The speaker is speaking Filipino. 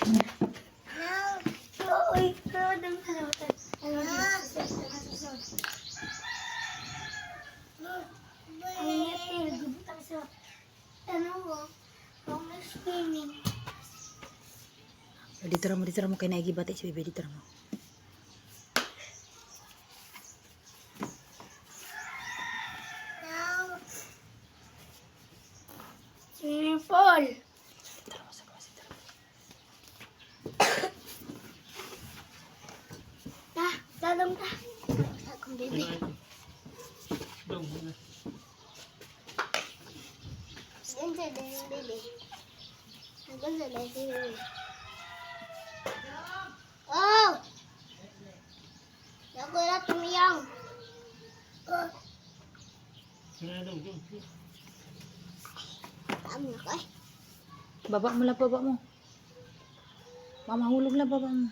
Uy, pero dun sa lutan. Ano yung gubutang sa ano mo? Kung swimming. Dito ra mo kay naigibati si bebe dito ra mo. Swimming pool. Dito ra mo sa kasi dito. Dadong ta. Akong baby. Ganda na yung baby. Ganda na yung baby. Oh! Ako na tumiyang. Oh. Ano na kay? Baba mo lang baba mo. Mamahulog lang baba mo.